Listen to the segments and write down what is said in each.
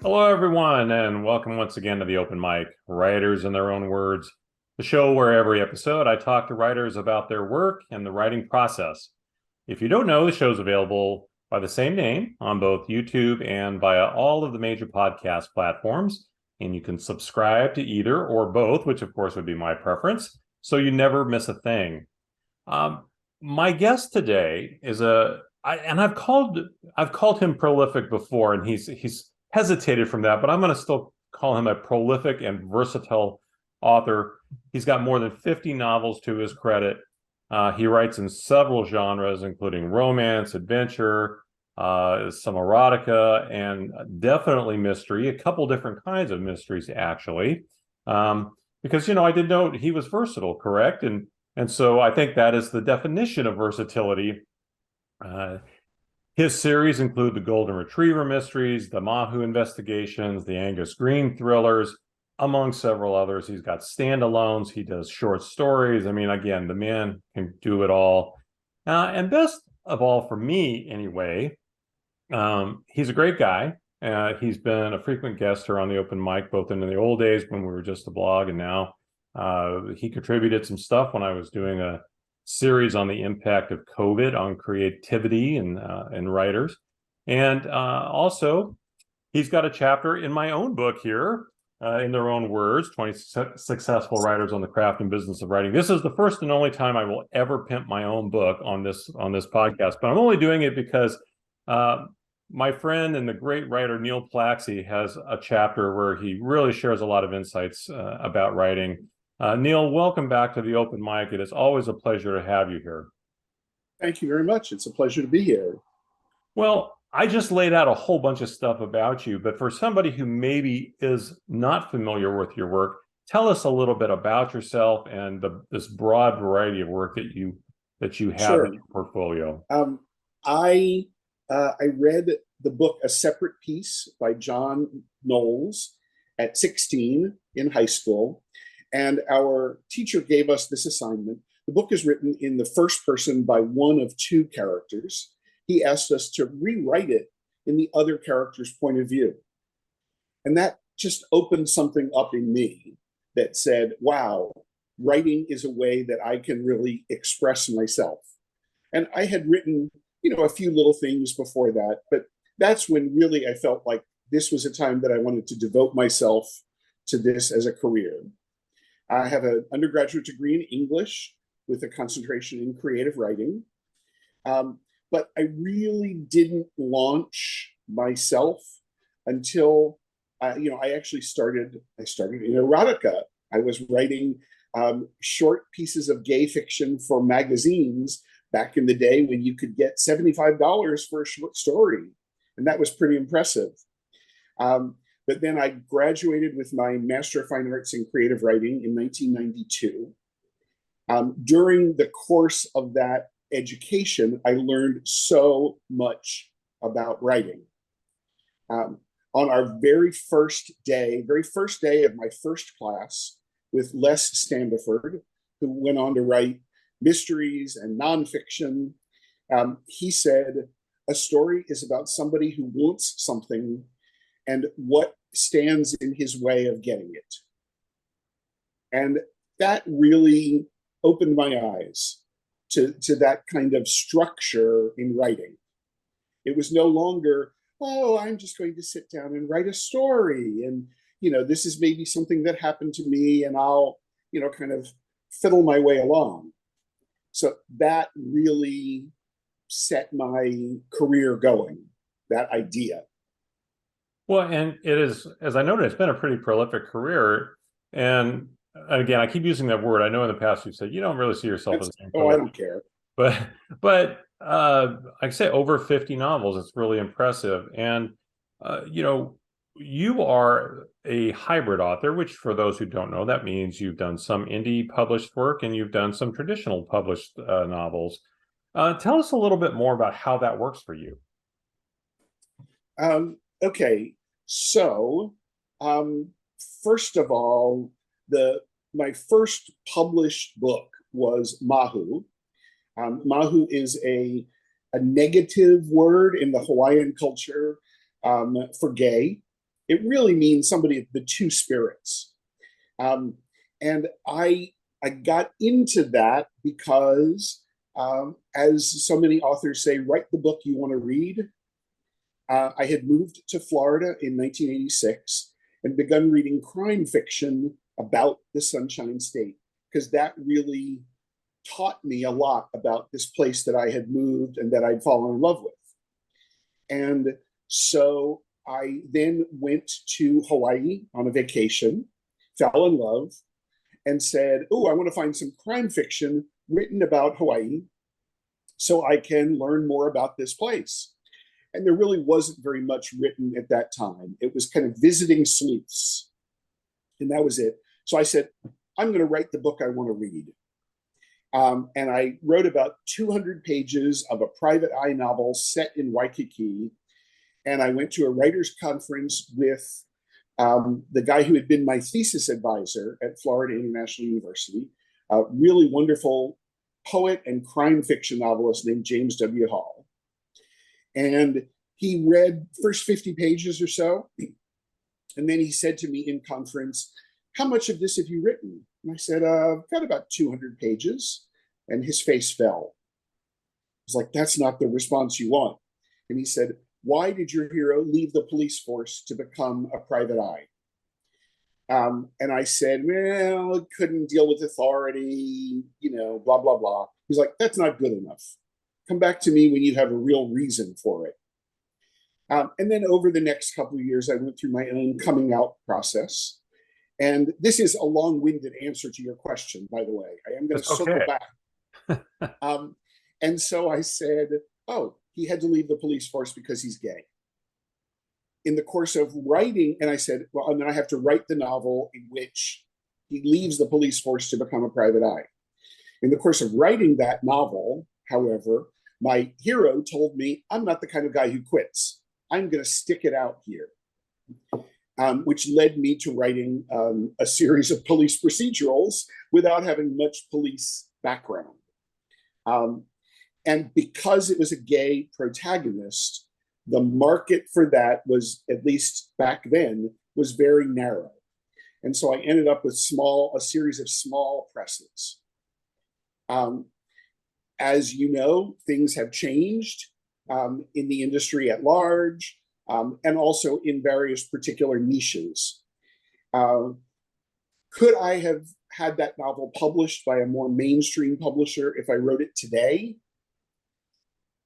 Hello, everyone, and welcome once again to the Open Mic, Writers in Their Own Words, the show where every episode I talk to writers about their work and the writing process. If you don't know, the show's available by the same name on both YouTube and via all of the major podcast platforms, and you can subscribe to either or both, which of course would be my preference, so you never miss a thing. My guest today is I've called him prolific before, and he's hesitated from that, but I'm going to still call him a prolific and versatile author. He's got more than 50 novels to his credit. He writes in several genres, including romance, adventure, some erotica, and definitely mystery, a couple different kinds of mysteries, actually. Because, I did note he was versatile, correct? And so I think that is the definition of versatility. His series include the Golden Retriever mysteries, the Mahu investigations, the Angus Green thrillers, among several others. He's got standalones. He does short stories. I mean, again, the man can do it all. And best of all for me, anyway, he's a great guy. He's been a frequent guest here on the Open Mic, both in the old days when we were just a blog, and now he contributed some stuff when I was doing a series on the impact of COVID on creativity and writers. And also, he's got a chapter in my own book here, in their own words, 20 Successful Writers on the Craft and Business of Writing. This is the first and only time I will ever pimp my own book on this podcast, but I'm only doing it because my friend and the great writer Neil Plakcy has a chapter where he really shares a lot of insights about writing. Neil, welcome back to the Open Mic. It is always a pleasure to have you here. Thank you very much. It's a pleasure to be here. Well, I just laid out a whole bunch of stuff about you, but for somebody who maybe is not familiar with your work, tell us a little bit about yourself and this broad variety of work that you have Sure. in your portfolio. I read the book A Separate Piece by John Knowles at 16 in high school. And our teacher gave us this assignment. The book is written in the first person by one of two characters. He asked us to rewrite it in the other character's point of view. And that just opened something up in me that said, wow, writing is a way that I can really express myself. And I had written, a few little things before that, but that's when really I felt like this was a time that I wanted to devote myself to this as a career. I have an undergraduate degree in English with a concentration in creative writing. But I really didn't launch myself until, I actually started in erotica. I was writing short pieces of gay fiction for magazines back in the day when you could get $75 for a short story. And that was pretty impressive. But then I graduated with my Master of Fine Arts in Creative Writing in 1992. During the course of that education, I learned so much about writing. On our very first day of my first class with Les Standiford, who went on to write mysteries and nonfiction, he said, a story is about somebody who wants something and what stands in his way of getting it. And that really opened my eyes to that kind of structure in writing. It was no longer, oh, I'm just going to sit down and write a story. And, this is maybe something that happened to me and I'll, kind of fiddle my way along. So that really set my career going, that idea. Well, and it is, as I noted, it's been a pretty prolific career. And again, I keep using that word. I know in the past you've said you don't really see yourself as I don't care. But I say over 50 novels. It's really impressive. And you are a hybrid author, which for those who don't know, that means you've done some indie published work and you've done some traditional published novels. Tell us a little bit more about how that works for you. Okay, so first of all, my first published book was Mahu. Mahu is a negative word in the Hawaiian culture for gay. It really means somebody of the two spirits. Um, and I got into that because, as so many authors say, write the book you want to read. I had moved to Florida in 1986 and begun reading crime fiction about the Sunshine State, because that really taught me a lot about this place that I had moved and that I'd fallen in love with. And so I then went to Hawaii on a vacation, fell in love, and said, oh, I want to find some crime fiction written about Hawaii so I can learn more about this place. And there really wasn't very much written at that time. It was kind of visiting sleuths, and that was it. So I said, I'm going to write the book I want to read. And I wrote about 200 pages of a private eye novel set in Waikiki. And I went to a writer's conference with the guy who had been my thesis advisor at Florida International University, a really wonderful poet and crime fiction novelist named James W. Hall. And he read first 50 pages or so. And then he said to me in conference, how much of this have you written? And I said, I've got about 200 pages. And his face fell. I was like, that's not the response you want. And he said, why did your hero leave the police force to become a private eye? And I said, well, it couldn't deal with authority, blah, blah, blah. He's like, that's not good enough. Come back to me when you have a real reason for it. And then over the next couple of years, I went through my own coming out process. And this is a long-winded answer to your question, by the way. I am going to circle back. And so I said, oh, he had to leave the police force because he's gay. In the course of writing, and I said, well, and then I have to write the novel in which he leaves the police force to become a private eye. In the course of writing that novel, however, my hero told me, I'm not the kind of guy who quits. I'm going to stick it out here. Which led me to writing a series of police procedurals without having much police background. And because it was a gay protagonist, the market for that was, at least back then, was very narrow. And so I ended up with a series of small presses. As you know, things have changed in the industry at large, and also in various particular niches. Could I have had that novel published by a more mainstream publisher if I wrote it today?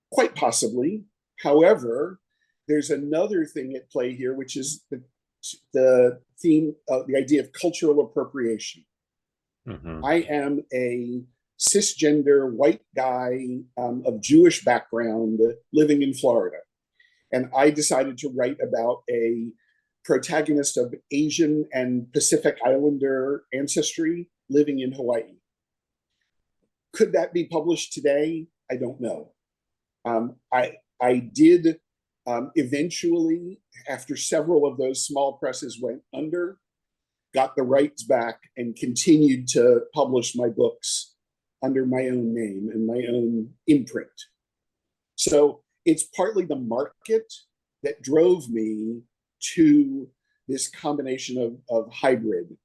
Quite possibly. However, there's another thing at play here, which is the theme of the idea of cultural appropriation. Mm-hmm. I am a cisgender white guy of Jewish background living in Florida. And I decided to write about a protagonist of Asian and Pacific Islander ancestry living in Hawaii. Could that be published today? I don't know. I did eventually, after several of those small presses went under, got the rights back and continued to publish my books under my own name and my own imprint. So it's partly the market that drove me to this combination of hybrid.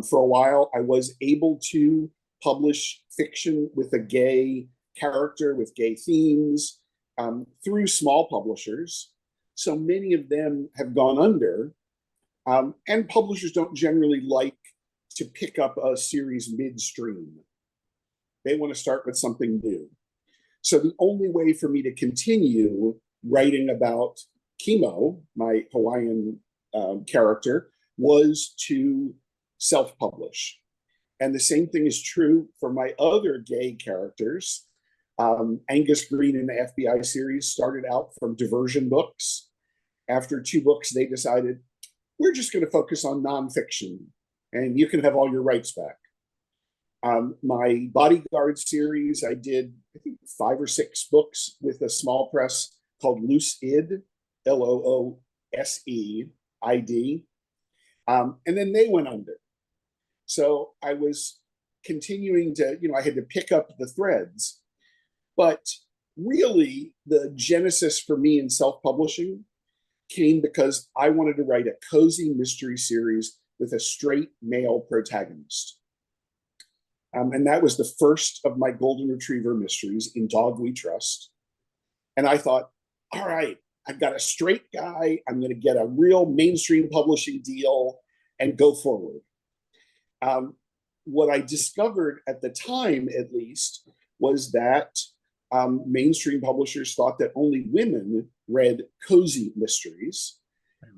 For a while, I was able to publish fiction with a gay character, with gay themes, through small publishers. So many of them have gone under, and publishers don't generally like to pick up a series midstream. They want to start with something new. So the only way for me to continue writing about Kimo, my Hawaiian character, was to self-publish. And the same thing is true for my other gay characters. Angus Green in the FBI series started out from diversion books. After 2 books, they decided, we're just going to focus on nonfiction, and you can have all your rights back. My Bodyguard series, I did, I think, 5 or 6 books with a small press called Loose Id, Looseid. And then they went under. So I was continuing to, I had to pick up the threads. But really, the genesis for me in self-publishing came because I wanted to write a cozy mystery series with a straight male protagonist. And that was the first of my golden retriever mysteries, In Dog We Trust. And I thought, all right, I've got a straight guy. I'm going to get a real mainstream publishing deal and go forward. What I discovered at the time, at least, was that mainstream publishers thought that only women read cozy mysteries,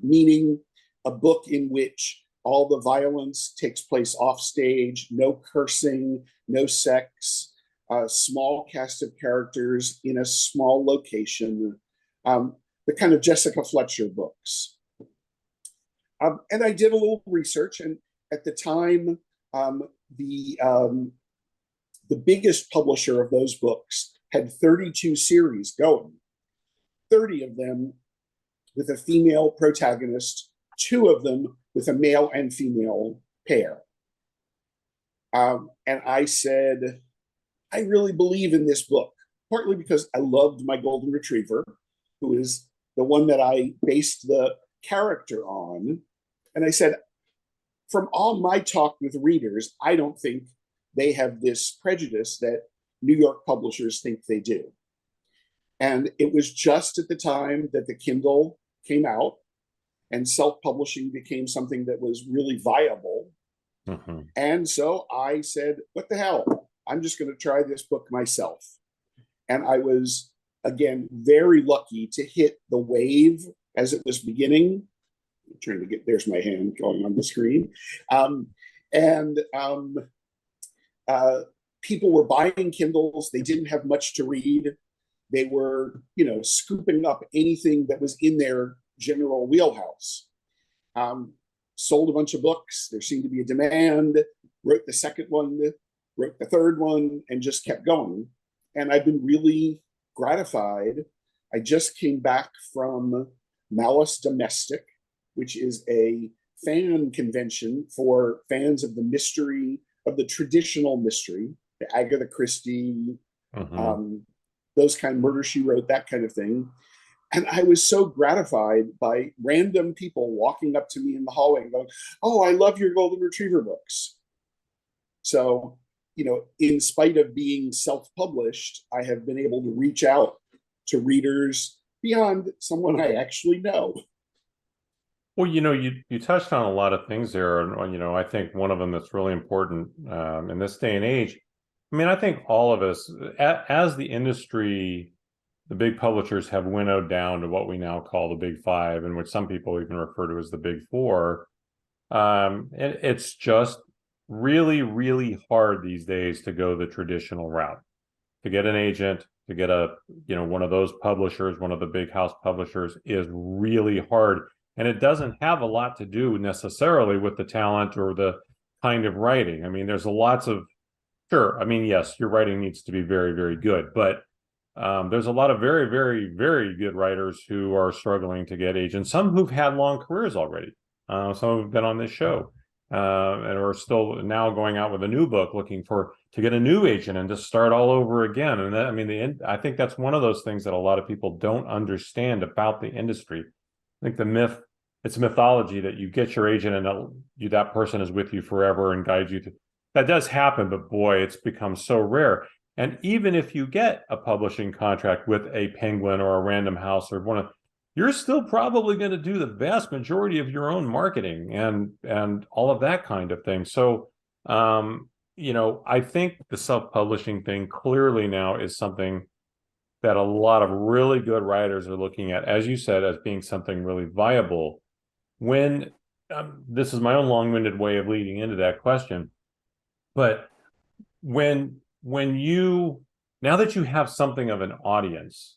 meaning a book in which all the violence takes place off stage, no cursing, no sex, a small cast of characters in a small location, the kind of Jessica Fletcher books. And I did a little research, and at the time, the biggest publisher of those books had 32 series going, 30 of them with a female protagonist, 2 of them with a male and female pair. And I said, I really believe in this book, partly because I loved my golden retriever, who is the one that I based the character on. And I said, from all my talk with readers, I don't think they have this prejudice that New York publishers think they do. And it was just at the time that the Kindle came out and self-publishing became something that was really viable. Mm-hmm. And so I said, what the hell? I'm just going to try this book myself. And I was, again, very lucky to hit the wave as it was beginning. I'm trying to get, there's my hand going on the screen. People were buying Kindles. They didn't have much to read. They were, scooping up anything that was in their general wheelhouse. Sold a bunch of books. There seemed to be a demand. Wrote the second one, wrote the third one, and just kept going. And I've been really gratified. I just came back from Malice Domestic, which is a fan convention for fans of the mystery, of the traditional mystery, the Agatha Christie, those kind of Murder, She Wrote, that kind of thing. And I was so gratified by random people walking up to me in the hallway and going, oh, I love your golden retriever books. So, in spite of being self-published, I have been able to reach out to readers beyond someone I actually know. Well, you touched on a lot of things there. And, I think one of them that's really important in this day and age. I mean, I think all of us, as the industry, the big publishers have winnowed down to what we now call the big 5, and which some people even refer to as the big 4. It's just really, really hard these days to go the traditional route, to get an agent, to get one of those publishers, one of the big house publishers, is really hard. And it doesn't have a lot to do necessarily with the talent or the kind of writing. I mean, there's lots of, sure, I mean, yes, your writing needs to be very, very good, but there's a lot of very, very, very good writers who are struggling to get agents, some who've had long careers already, some who've been on this show, and are still now going out with a new book looking to get a new agent and just start all over again. And that, I think that's one of those things that a lot of people don't understand about the industry. I think it's mythology that you get your agent and that person is with you forever and guides you to. That does happen, but boy, it's become so rare. And even if you get a publishing contract with a Penguin or a Random House or you're still probably going to do the vast majority of your own marketing and all of that kind of thing. So, I think the self-publishing thing clearly now is something that a lot of really good writers are looking at, as you said, as being something really viable. When this is my own long-winded way of leading into that question, but when now that you have something of an audience,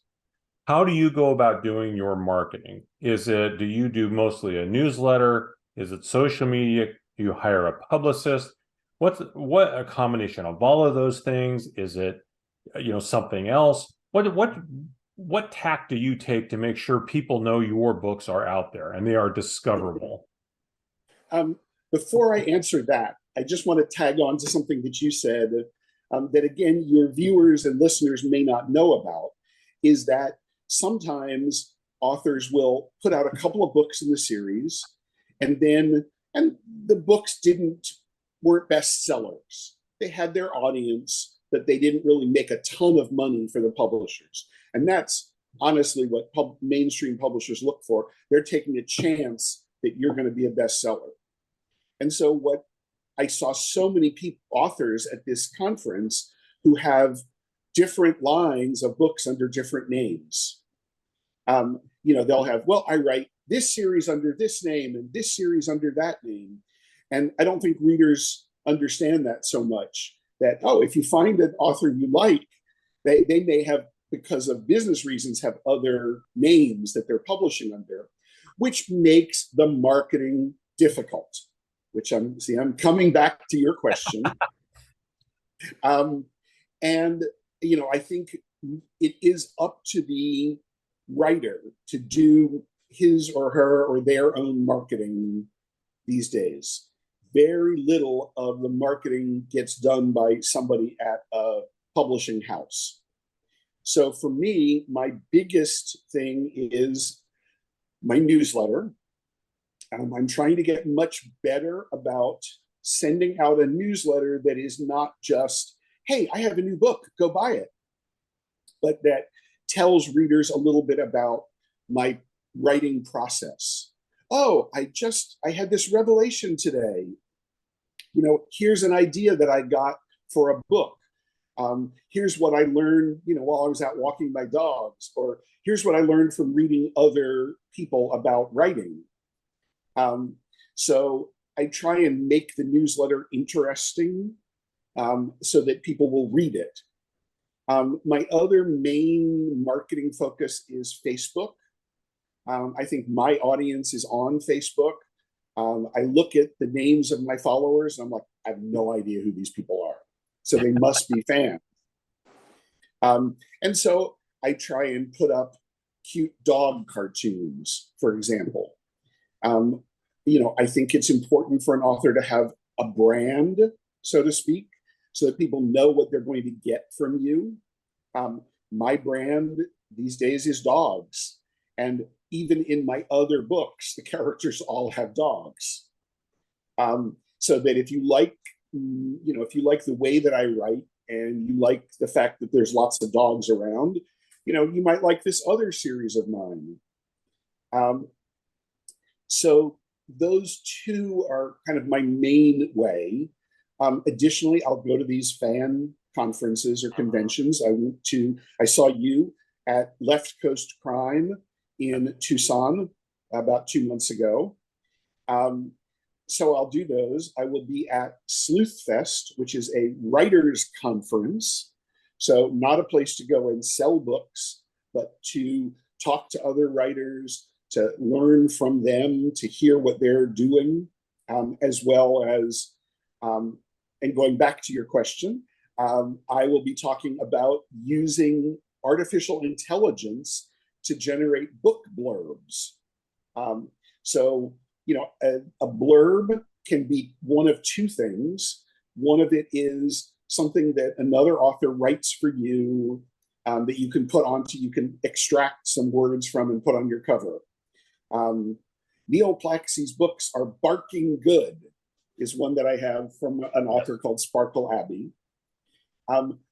how do you go about doing your marketing? Do you do mostly a newsletter? Is it social media? Do you hire a publicist? What a combination of all of those things? Is it, something else? What tack do you take to make sure people know your books are out there and they are discoverable? Before I answer that, I just want to tag on to something that you said that, again, your viewers and listeners may not know about, is that sometimes authors will put out a couple of books in the series, and the books weren't bestsellers. They had their audience, but they didn't really make a ton of money for the publishers. And that's honestly what mainstream publishers look for. They're taking a chance that you're going to be a bestseller. And so what I saw so many authors at this conference who have different lines of books under different names. They'll have, well, I write this series under this name and this series under that name. And I don't think readers understand that so much, that, oh, if you find an author you like, they may have, because of business reasons, have other names that they're publishing under, which makes the marketing difficult, which I'm coming back to your question. I think it is up to the writer to do his or her or their own marketing these days. Very little of the marketing gets done by somebody at a publishing house. So for me, my biggest thing is my newsletter. I'm trying to get much better about sending out a newsletter that is not just, hey, I have a new book, go buy it, but that tells readers a little bit about my writing process. Oh, I had this revelation today. Here's an idea that I got for a book. Here's what I learned, while I was out walking my dogs, or here's what I learned from reading other people about writing. So I try and make the newsletter interesting, so that people will read it. My other main marketing focus is Facebook. I think my audience is on Facebook. I look at the names of my followers and I'm like, I have no idea who these people are. So they must be fans. And so I try and put up cute dog cartoons, for example. I think it's important for an author to have a brand, so to speak, so that people know what they're going to get from you. My brand these days is dogs. And even in my other books, the characters all have dogs. So that if you like the way that I write and you like the fact that there's lots of dogs around, you might like this other series of mine. So those two are kind of my main way. Additionally, I'll go to these fan conferences or conventions. I saw you at Left Coast Crime in Tucson about 2 months ago. So I'll do those. I will be at Sleuth Fest, which is a writers' conference. So not a place to go and sell books, but to talk to other writers, to learn from them, to hear what they're doing, as well as, and going back to your question, I will be talking about using artificial intelligence to generate book blurbs. A blurb can be one of two things. One of it is something that another author writes for you, that you can extract some words from and put on your cover. Neil Plakcy's books are barking good, is one that I have from an author called Sparkle Abbey.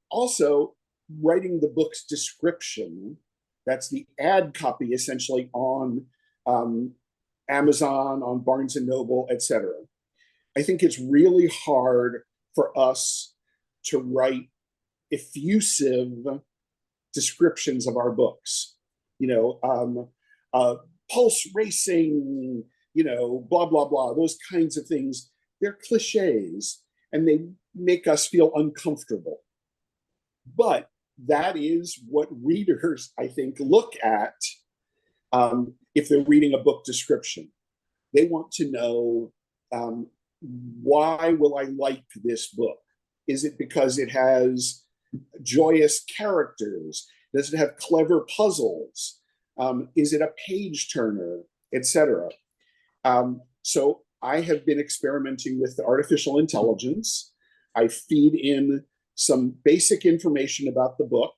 Also, writing the book's description, that's the ad copy essentially on Amazon, on Barnes & Noble, etc. I think it's really hard for us to write effusive descriptions of our books. Pulse racing, blah, blah, blah, those kinds of things. They're cliches and they make us feel uncomfortable. But that is what readers, I think, look at if they're reading a book description. They want to know, why will I like this book? Is it because it has joyous characters? Does it have clever puzzles? Is it a page turner, etc.? So I have been experimenting with the artificial intelligence. I feed in some basic information about the book.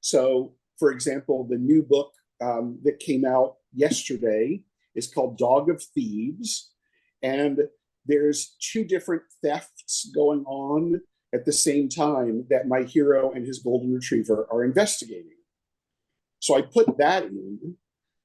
So, for example, the new book that came out yesterday is called Dog of Thieves. And there's two different thefts going on at the same time that my hero and his golden retriever are investigating. So I put that in,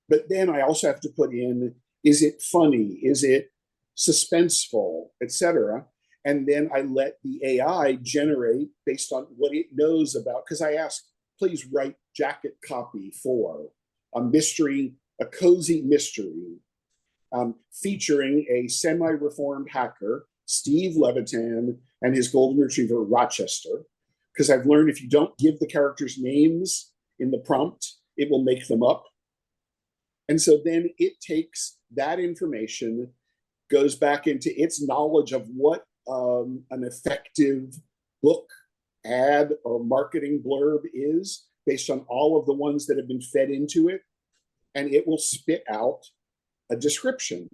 but then I also have to put in, is it funny? Is it suspenseful, etc.? And then I let the AI generate based on what it knows about, because I asked, please write jacket copy for a mystery, a cozy mystery, featuring a semi-reformed hacker, Steve Levitan, and his golden retriever, Rochester. Because I've learned if you don't give the characters names in the prompt, it will make them up. And so then it takes that information, goes back into its knowledge of what an effective book, ad, or marketing blurb is based on all of the ones that have been fed into it. And it will spit out a description.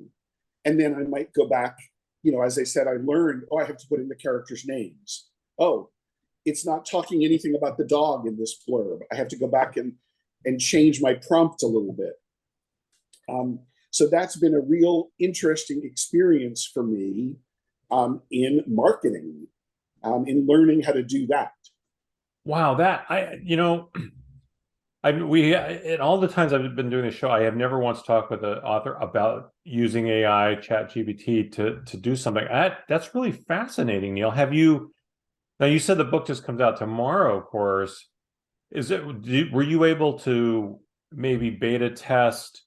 And then I might go back, as I said, I learned, I have to put in the characters' names. Oh, it's not talking anything about the dog in this blurb. I have to go back and change my prompt a little bit. So that's been a real interesting experience for me in marketing, in learning how to do that. Wow, in all the times I've been doing the show, I have never once talked with an author about using AI, ChatGPT to do something. That's really fascinating, Neil. Now you said the book just comes out tomorrow, of course. Were you able to maybe beta test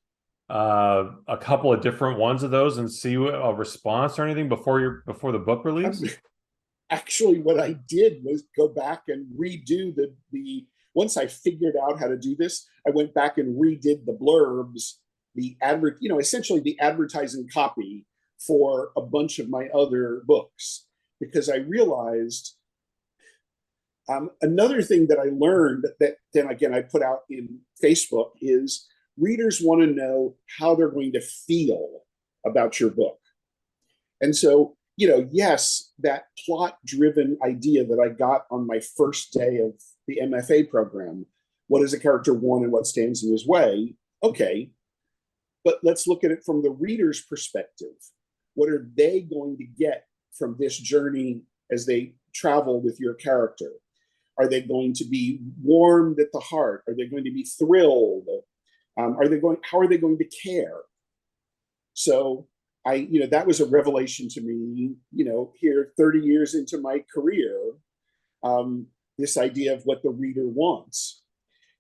a couple of different ones of those and see a response or anything before the book release? Actually, what I did was go back and redo the once I figured out how to do this, I went back and redid the blurbs, essentially the advertising copy for a bunch of my other books, because I realized another thing that I learned that then again I put out in Facebook is readers want to know how they're going to feel about your book. And so, yes, that plot-driven idea that I got on my first day of the MFA program, what does a character want and what stands in his way? Okay, but let's look at it from the reader's perspective. What are they going to get from this journey as they travel with your character? Are they going to be warmed at the heart? Are they going to be thrilled? How are they going to care? So that was a revelation to me, here 30 years into my career, this idea of what the reader wants.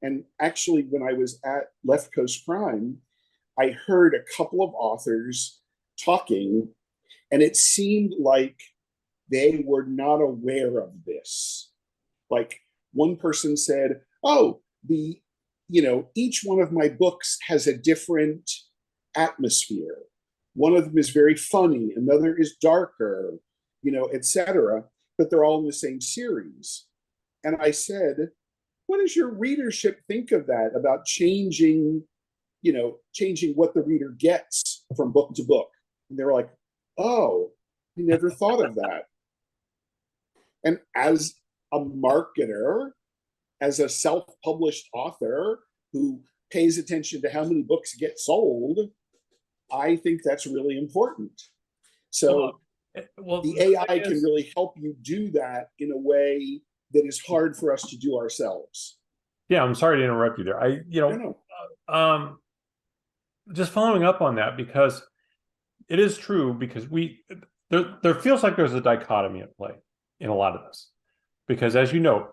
And actually, when I was at Left Coast Crime, I heard a couple of authors talking, and it seemed like they were not aware of this. Like one person said, oh, each one of my books has a different atmosphere. One of them is very funny, another is darker, etc. But they're all in the same series. And I said, what does your readership think of that, about changing what the reader gets from book to book? And they were like, oh, I never thought of that. And as a marketer, as a self-published author who pays attention to how many books get sold, I think that's really important. So the AI can really help you do that in a way that is hard for us to do ourselves. Yeah, I'm sorry to interrupt you there. No. Just following up on that, because it is true, because there feels like there's a dichotomy at play in a lot of this. Because as you know,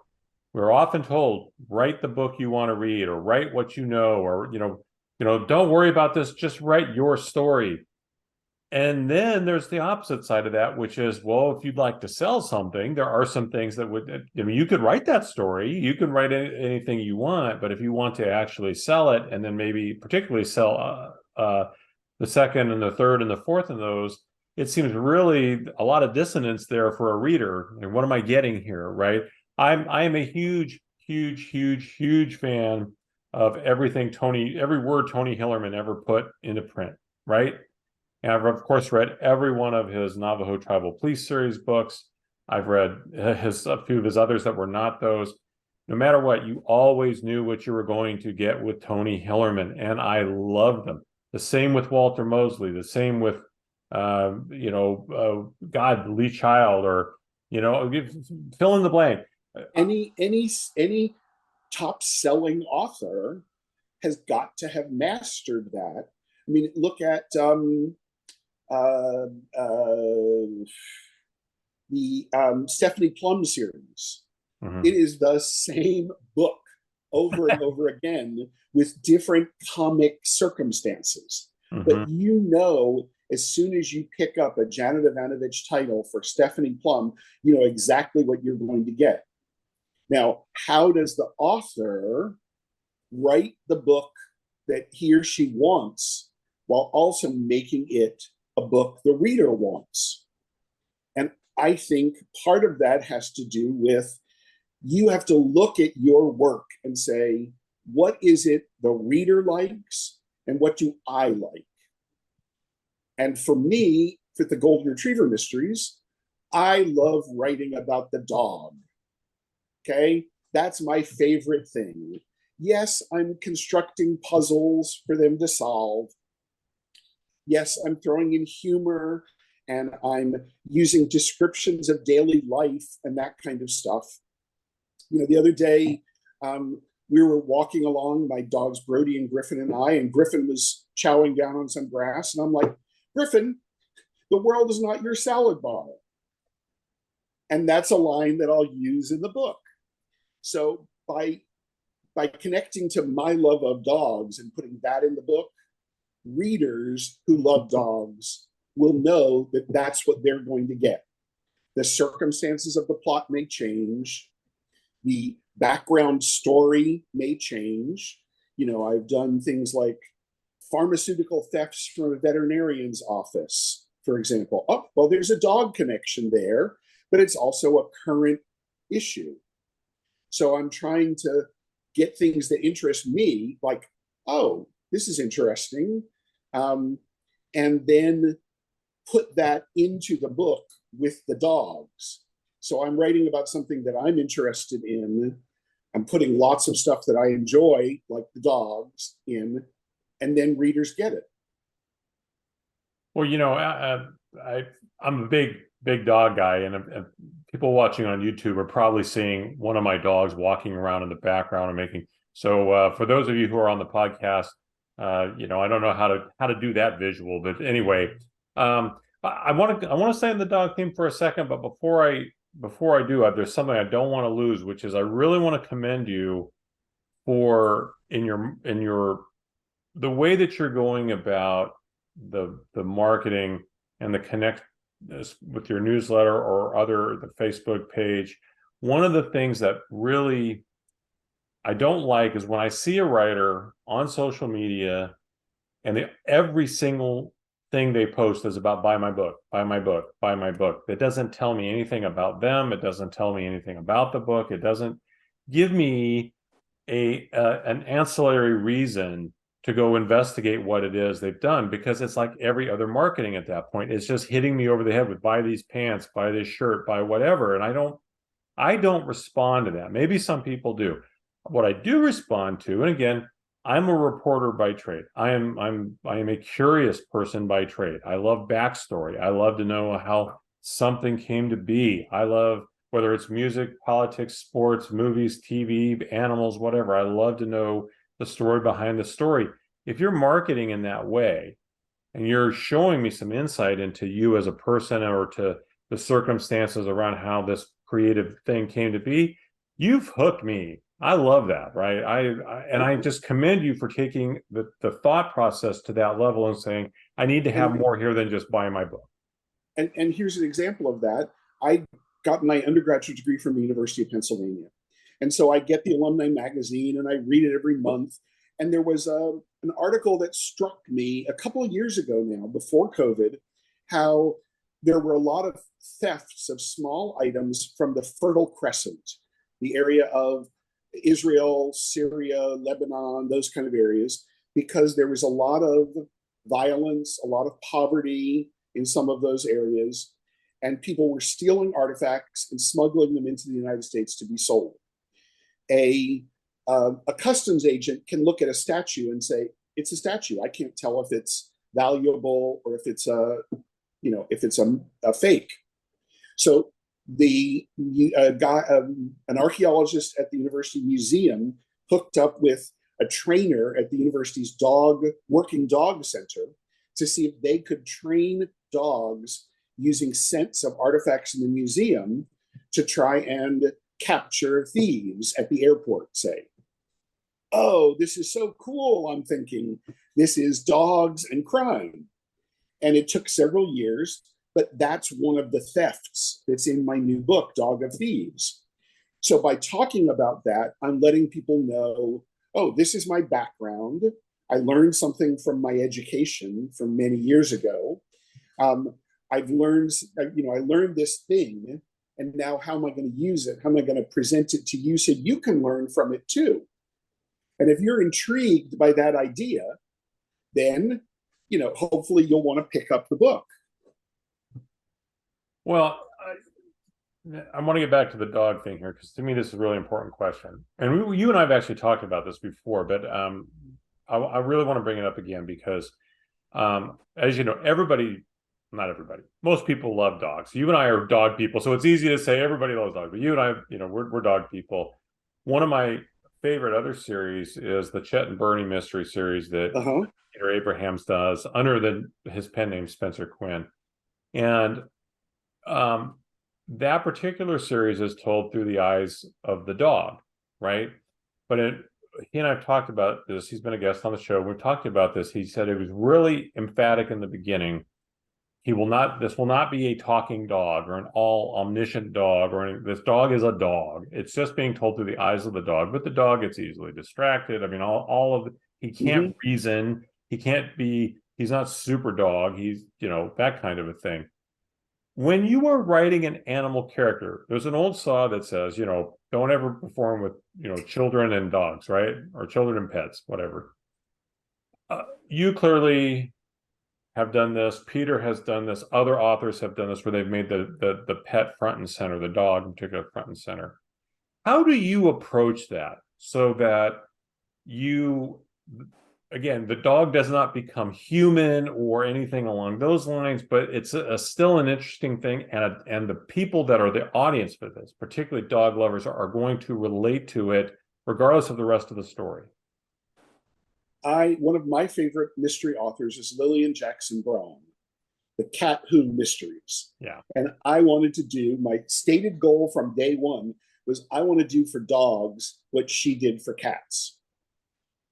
we're often told, write the book you want to read, or write what you know, or don't worry about this, just write your story. And then there's the opposite side of that, which is, well, if you'd like to sell something, there are some things that you could write that story, you can write anything you want, but if you want to actually sell it, and then maybe particularly sell the second and the third and the fourth of those, it seems really a lot of dissonance there for a reader. And what am I getting here, right? I am a huge fan of every word Tony Hillerman ever put into print, right? And I've, of course, read every one of his Navajo Tribal Police series books. I've read a few of his others that were not those. no matter what, you always knew what you were going to get with Tony Hillerman, and I loved them. The same with Walter Mosley, the same with God, Lee Child, or fill in the blank. Any top selling author has got to have mastered that. I mean, look at the Stephanie Plum series. Mm-hmm. It is the same book over and over again with different comic circumstances. Mm-hmm. But as soon as you pick up a Janet Ivanovich title for Stephanie Plum, you know exactly what you're going to get. Now, how does the author write the book that he or she wants while also making it a book the reader wants? And I think part of that has to do with, you have to look at your work and say, what is it the reader likes and what do I like? And for me, for the Golden Retriever Mysteries, I love writing about the dog. Okay, that's my favorite thing. Yes, I'm constructing puzzles for them to solve. Yes, I'm throwing in humor and I'm using descriptions of daily life and that kind of stuff. You know, the other day, we were walking along, my dogs Brody and Griffin and Griffin was chowing down on some grass. And I'm like, Griffin, the world is not your salad bar. And that's a line that I'll use in the book. So by connecting to my love of dogs and putting that in the book, readers who love dogs will know that that's what they're going to get. The circumstances of the plot may change. The background story may change. You know, I've done things like pharmaceutical thefts from a veterinarian's office, for example. Oh, well, there's a dog connection there, but it's also a current issue. So I'm trying to get things that interest me, like, oh, this is interesting. And then put that into the book with the dogs. So I'm writing about something that I'm interested in. I'm putting lots of stuff that I enjoy, like the dogs, in, and then readers get it. Well, I'm a big dog guy, and people watching on YouTube are probably seeing one of my dogs walking around in the background and making. So for those of you who are on the podcast, I don't know how to do that visual, but anyway, I want to stay in the dog theme for a second, but before I do, there's something I don't want to lose, which is I really want to commend you for in your the way that you're going about the marketing and the connect with your newsletter or the Facebook page. One of the things that really I don't like is when I see a writer on social media and every single thing they post is about buy my book, buy my book, buy my book. That doesn't tell me anything about them. It doesn't tell me anything about the book. It doesn't give me an ancillary reason to go investigate what it is they've done, because it's like every other marketing at that point. It's just hitting me over the head with buy these pants, buy this shirt, buy whatever. And I don't respond to that. Maybe some people do. What I do respond to, and again, I'm a reporter by trade. I am a curious person by trade. I love backstory. I love to know how something came to be. I love, whether it's music, politics, sports, movies, TV, animals, whatever. I love to know the story behind the story. If you're marketing in that way and you're showing me some insight into you as a person or to the circumstances around how this creative thing came to be, you've hooked me. I love that, right? I just commend you for taking the thought process to that level and saying, I need to have more here than just buy my book. And here's an example of that. I got my undergraduate degree from the University of Pennsylvania. And so I get the alumni magazine and I read it every month. And there was an article that struck me a couple of years ago now, before COVID, how there were a lot of thefts of small items from the Fertile Crescent, the area of Israel, Syria, Lebanon, those kind of areas, because there was a lot of violence, a lot of poverty in some of those areas, and people were stealing artifacts and smuggling them into the United States to be sold. a customs agent can look at a statue and say, it's a statue. I can't tell if it's valuable or if it's a fake. So the guy, an archaeologist at the university museum, hooked up with a trainer at the university's working dog center to see if they could train dogs using scents of artifacts in the museum to try and capture thieves at the airport, say. Oh, this is so cool, I'm thinking. This is dogs and crime. And it took several years, but that's one of the thefts that's in my new book, Dog of Thieves. So by talking about that, I'm letting people know, oh, this is my background. I learned something from my education from many years ago. I learned this thing, and now how am I going to use it? How am I going to present it to you so you can learn from it too? And if you're intrigued by that idea, then, hopefully you'll want to pick up the book. Well, I want to get back to the dog thing here, because to me, this is a really important question. And you and I have actually talked about this before, but I really want to bring it up again because, as you know, not everybody, most people love dogs. You and I are dog people, so it's easy to say everybody loves dogs, but you and I, we're dog people. One of my favorite other series is the Chet and Bernie mystery series that Peter Abrahams does under his pen name Spencer Quinn. And that particular series is told through the eyes of the dog, right? But he and I have talked about this. He's been a guest on the show. We've talked about this. He said it was really emphatic in the beginning. This will not be a talking dog or an all omniscient dog this dog is a dog. It's just being told through the eyes of the dog, but the dog gets easily distracted. I mean, all of it, he can't reason. He's not super dog. He's, that kind of a thing. When you are writing an animal character, there's an old saw that says, don't ever perform with, children and dogs, right? Or children and pets, whatever. You clearly have done this. Peter has done this. Other authors have done this where they've made the pet front and center, the dog in particular front and center. How do you approach that so that again, the dog does not become human or anything along those lines, but it's still an interesting thing, and the people that are the audience for this, particularly dog lovers, are going to relate to it regardless of the rest of the story? One of my favorite mystery authors is Lillian Jackson Braun, the Cat Who Mysteries. Yeah. And I wanted to do, my stated goal from day one was I want to do for dogs what she did for cats.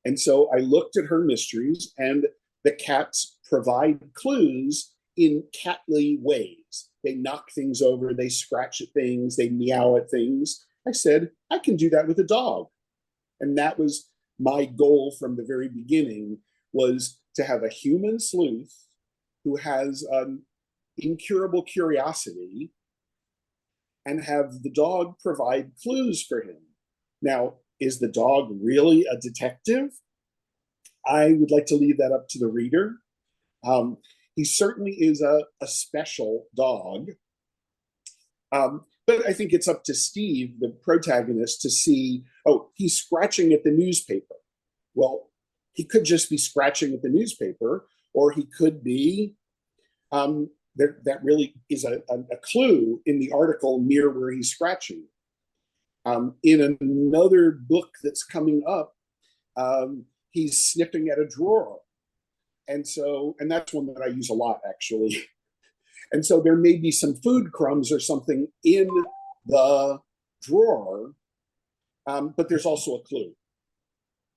And so I looked at her mysteries, and the cats provide clues in catly ways. They knock things over, they scratch at things, they meow at things. I said, I can do that with a dog. And that was my goal from the very beginning, was to have a human sleuth who has an incurable curiosity and have the dog provide clues for him. Now, is the dog really a detective? I would like to leave that up to the reader. He certainly is a special dog. But I think it's up to Steve, the protagonist, to see, oh, he's scratching at the newspaper. Well, he could just be scratching at the newspaper, or he could be, that really is a clue in the article near where he's scratching. In another book that's coming up, he's sniffing at a drawer. And that's one that I use a lot, actually. And so there may be some food crumbs or something in the drawer, but there's also a clue.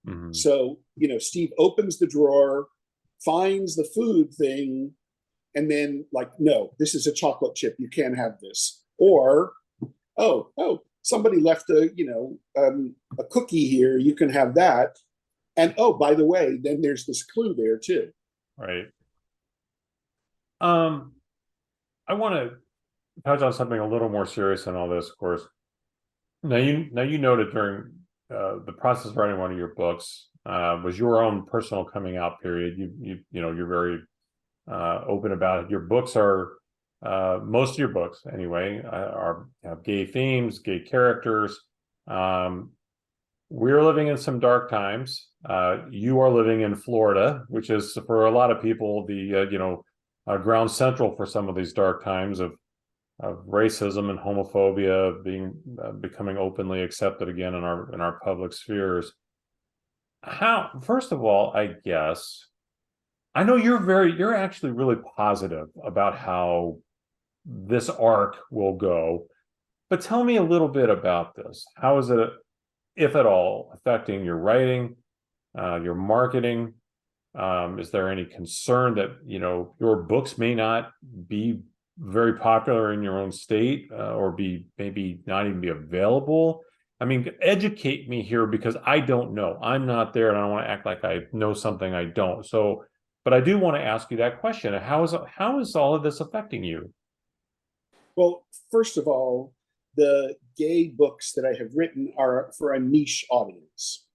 Mm-hmm. So, Steve opens the drawer, finds the food thing, and then no, this is a chocolate chip. You can't have this. Or, oh, somebody left a cookie here. You can have that. And oh, by the way, then there's this clue there too. Right. I want to touch on something a little more serious than all this, of course. Now you noted during the process of writing one of your books was your own personal coming out period. You're very open about it. Your books are most of your books anyway have gay themes, gay characters. we're living in some dark times. You are living in Florida, which is for a lot of people the ground central for some of these dark times of racism and homophobia being becoming openly accepted again in our public spheres. How, first of all, I guess I know you're actually really positive about how this arc will go, but tell me a little bit about this. How is it, if at all, affecting your writing, your marketing? Is there any concern that your books may not be very popular in your own state, or be maybe not even be available? I mean, educate me here because I don't know. I'm not there, and I don't want to act like I know something I don't. So, but I do want to ask you that question: how is all of this affecting you? Well, first of all, the gay books that I have written are for a niche audience.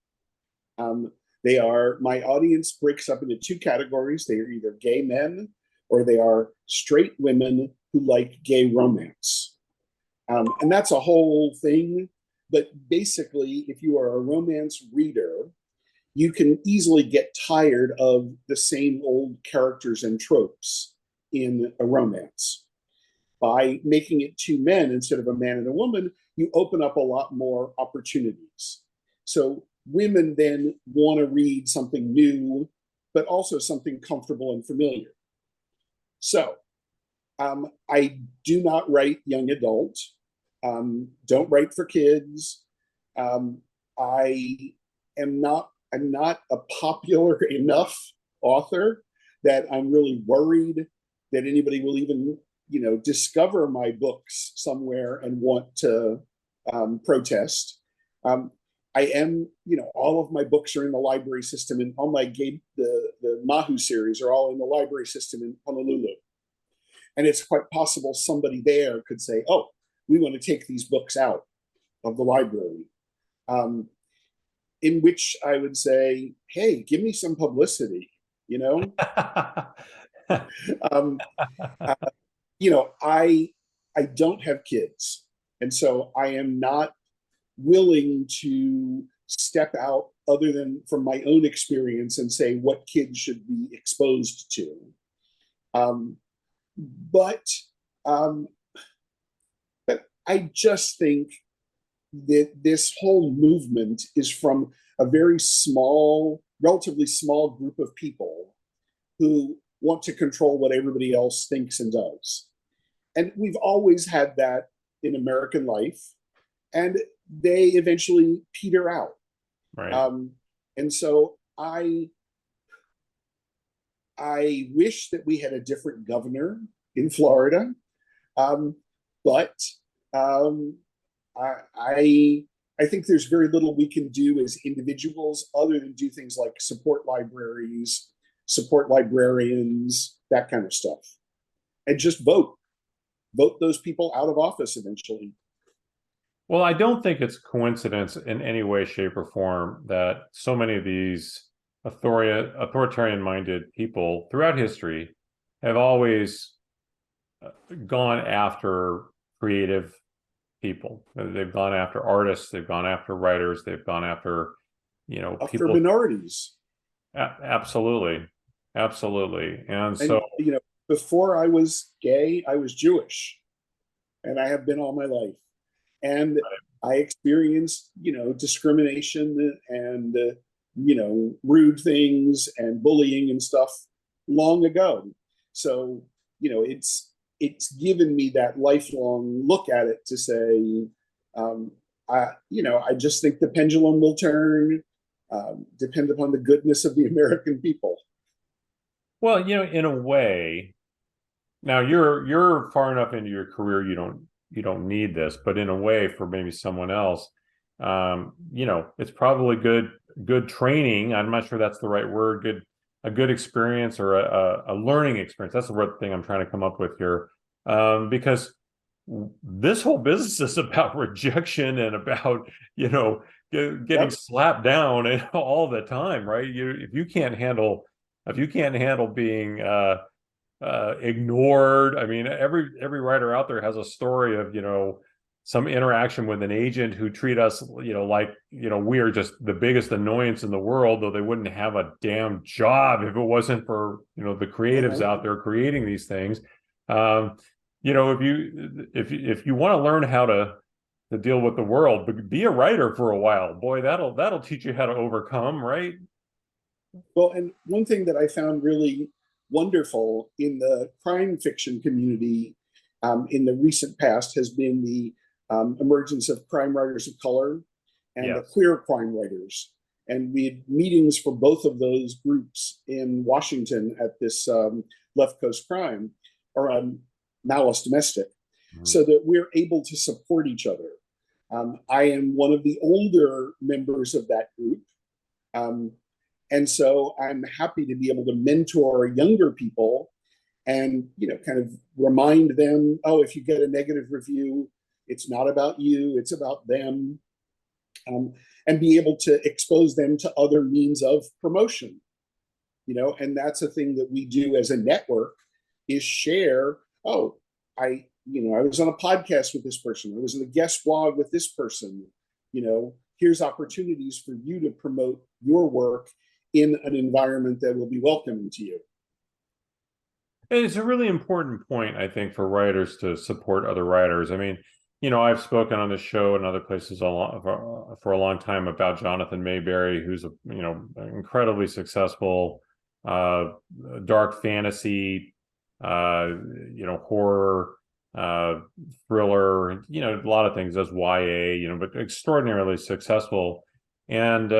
Um, they are, my audience breaks up into two categories. They are either gay men or they are straight women who like gay romance. And that's a whole thing. But basically, if you are a romance reader, you can easily get tired of the same old characters and tropes in a romance. By making it two men instead of a man and a woman, you open up a lot more opportunities. So women then want to read something new, but also something comfortable and familiar. So I do not write young adult. Don't write for kids. I am not. I'm not a popular enough author that I'm really worried that anybody will even discover my books somewhere and want to protest. I am, all of my books are in the library system, and all my the Mahu series are all in the library system in Honolulu. And it's quite possible somebody there could say, "Oh, we want to take these books out of the library." In which I would say, "Hey, give me some publicity," you know. um, uh, I don't have kids, and so I am not willing to step out other than from my own experience and say what kids should be exposed to. Um, but um, but I just think that this whole movement is from a very small, relatively small group of people who want to control what everybody else thinks and does. And we've always had that in American life, and they eventually peter out. Right. And so I wish that we had a different governor in Florida, but um, I think there's very little we can do as individuals other than do things like support libraries, support librarians, that kind of stuff, and just vote those people out of office eventually. Well, I don't think it's coincidence in any way, shape, or form that so many of these authoritarian-minded people throughout history have always gone after creative people. They've gone after artists, they've gone after writers, they've gone after, After people. minorities. Absolutely. Absolutely. And And so, before I was gay, I was Jewish, and I have been all my life. And I experienced, discrimination and rude things and bullying and stuff long ago. So it's given me that lifelong look at it to say, I just think the pendulum will turn, depend upon the goodness of the American people. well, in a way, now you're far enough into your career, you don't need this, but in a way, for maybe someone else, it's probably good training. I'm not sure that's the right word. A good experience, or a learning experience. That's the right thing I'm trying to come up with here, because this whole business is about rejection and about getting Yep. slapped down and all the time, right? If you can't handle being ignored. I mean, every writer out there has a story of some interaction with an agent who treat us, like, we are just the biggest annoyance in the world, though they wouldn't have a damn job if it wasn't for, the creatives out there creating these things. If you want to learn how to deal with the world, but be a writer for a while, boy, that'll teach you how to overcome, right? Well, and one thing that I found really wonderful in the crime fiction community in the recent past has been the emergence of crime writers of color and the queer crime writers. And we had meetings for both of those groups in Washington at this Left Coast Crime, or Malice Domestic, so that we're able to support each other. I am one of the older members of that group. And so I'm happy to be able to mentor younger people and, kind of remind them, oh, if you get a negative review, it's not about you, it's about them. And be able to expose them to other means of promotion, and that's a thing that we do as a network, is share, oh, I was on a podcast with this person, I was in a guest blog with this person, here's opportunities for you to promote your work in an environment that will be welcoming to you. And it's a really important point, I think, for writers to support other writers. I mean, I've spoken on this show and other places for a long time about Jonathan Mayberry, who's incredibly successful dark fantasy, horror, thriller, a lot of things, does YA, but extraordinarily successful. And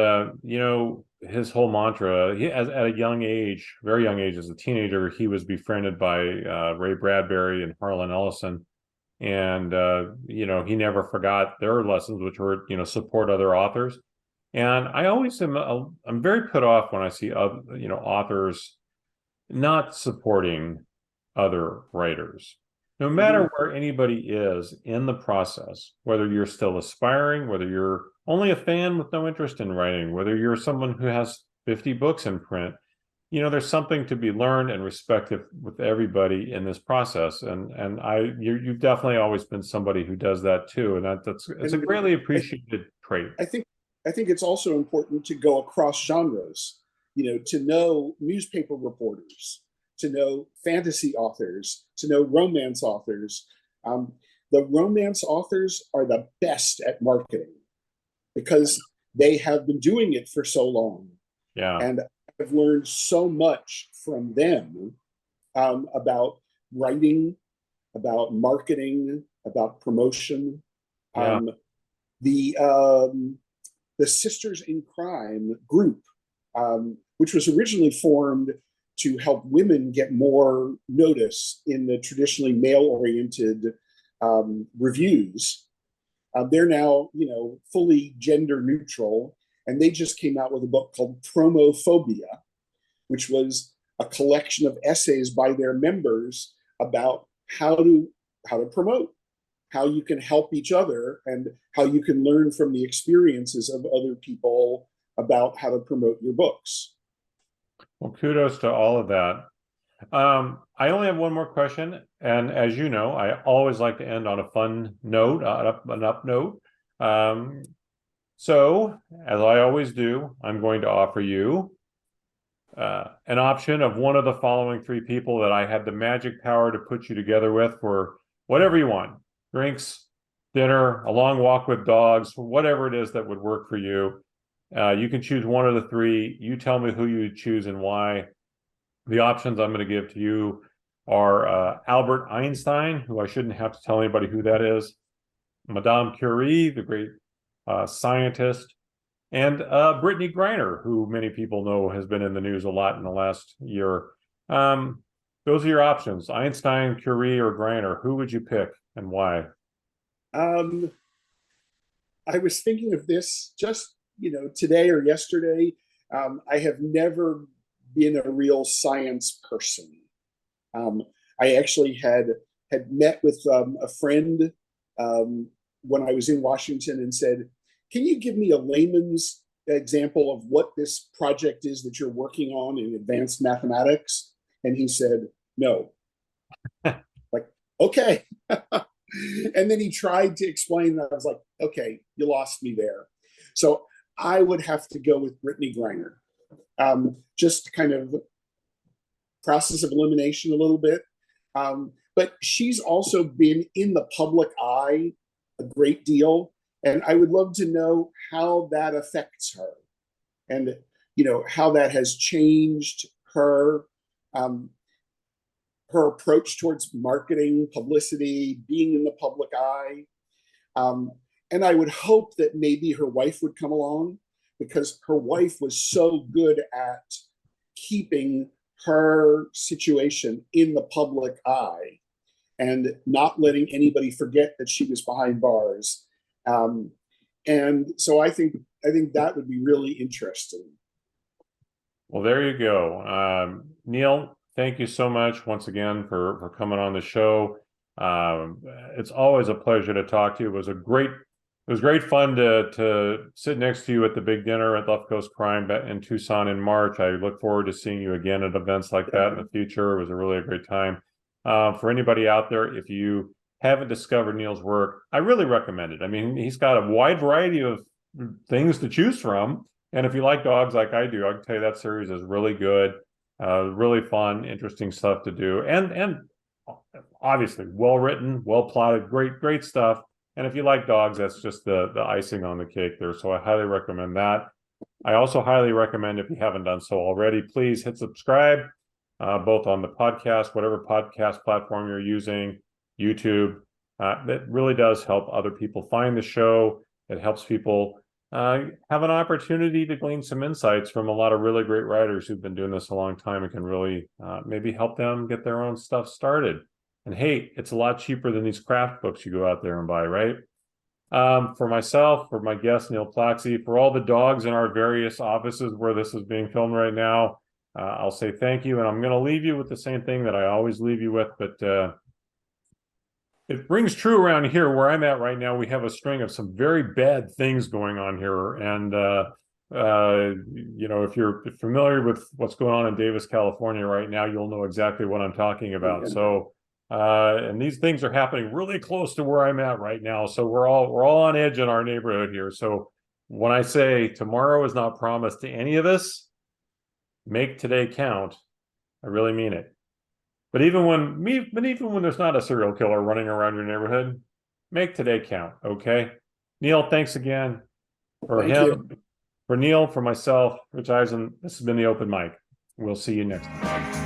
his whole mantra, at a young age, very young age, as a teenager, he was befriended by Ray Bradbury and Harlan Ellison. And, he never forgot their lessons, which were, support other authors. And I always I'm very put off when I see, authors not supporting other writers, no matter where anybody is in the process, whether you're still aspiring, whether you're only a fan with no interest in writing, whether you're someone who has 50 books in print. There's something to be learned and respected with everybody in this process. And you've definitely always been somebody who does that too. And it's a greatly appreciated trait. I think it's also important to go across genres, to know newspaper reporters, to know fantasy authors, to know romance authors. The romance authors are the best at marketing because they have been doing it for so long. Yeah. And I've learned so much from them about writing, about marketing, about promotion. Yeah. The Sisters in Crime group, which was originally formed to help women get more notice in the traditionally male-oriented reviews. They're now, fully gender neutral. And they just came out with a book called Promophobia, which was a collection of essays by their members about how to promote, how you can help each other, and how you can learn from the experiences of other people about how to promote your books. Well, kudos to all of that. I only have one more question. And as you know, I always like to end on a fun note, an up note. So, as I always do, I'm going to offer you an option of one of the following three people that I had the magic power to put you together with for whatever you want. Drinks, dinner, a long walk with dogs, whatever it is that would work for you. You can choose one of the three. You tell me who you would choose and why. The options I'm going to give to you are Albert Einstein, who I shouldn't have to tell anybody who that is, Madame Curie, the great scientist, and Brittany Griner, who many people know has been in the news a lot in the last year. Those are your options: Einstein, Curie, or Griner. Who would you pick and why? I was thinking of this just today or yesterday. I have never been a real science person. I actually had met with a friend when I was in Washington and said, can you give me a layman's example of what this project is that you're working on in advanced mathematics? And he said, no. Like, okay. And then he tried to explain that. I was like, okay, you lost me there. So I would have to go with Brittany Griner. Just kind of process of elimination a little bit. But she's also been in the public eye a great deal. And I would love to know how that affects her and, how that has changed her, her approach towards marketing, publicity, being in the public eye. And I would hope that maybe her wife would come along, because her wife was so good at keeping her situation in the public eye and not letting anybody forget that she was behind bars. And so I think that would be really interesting. Well, there you go. Neil, thank you so much once again for coming on the show. It's always a pleasure to talk to you. It was great fun to sit next to you at the big dinner at Left Coast Crime in Tucson in March. I look forward to seeing you again at events like that in the future. It was a great time. For anybody out there, if you haven't discovered Neil's work, I really recommend it. I mean, he's got a wide variety of things to choose from. And if you like dogs like I do, I can tell you that series is really good, really fun, interesting stuff to do. And obviously well written, well plotted, great stuff. And if you like dogs, that's just the icing on the cake there. So I highly recommend that. I also highly recommend, if you haven't done so already, please hit subscribe, both on the podcast, whatever podcast platform you're using, YouTube. That really does help other people find the show. It helps people have an opportunity to glean some insights from a lot of really great writers who've been doing this a long time and can really maybe help them get their own stuff started. And hey, it's a lot cheaper than these craft books you go out there and buy, right? For myself, for my guest, Neil Plakcy, for all the dogs in our various offices where this is being filmed right now, I'll say thank you. And I'm going to leave you with the same thing that I always leave you with, but it rings true around here where I'm at right now. We have a string of some very bad things going on here. And, if you're familiar with what's going on in Davis, California right now, you'll know exactly what I'm talking about. So, and these things are happening really close to where I'm at right now. So we're all on edge in our neighborhood here. So when I say tomorrow is not promised to any of us, make today count. I really mean it. But even when there's not a serial killer running around your neighborhood, make today count. Okay. Neil, thanks again. For Neil, for myself, Rich Eisen, this has been the Open Mic. We'll see you next time.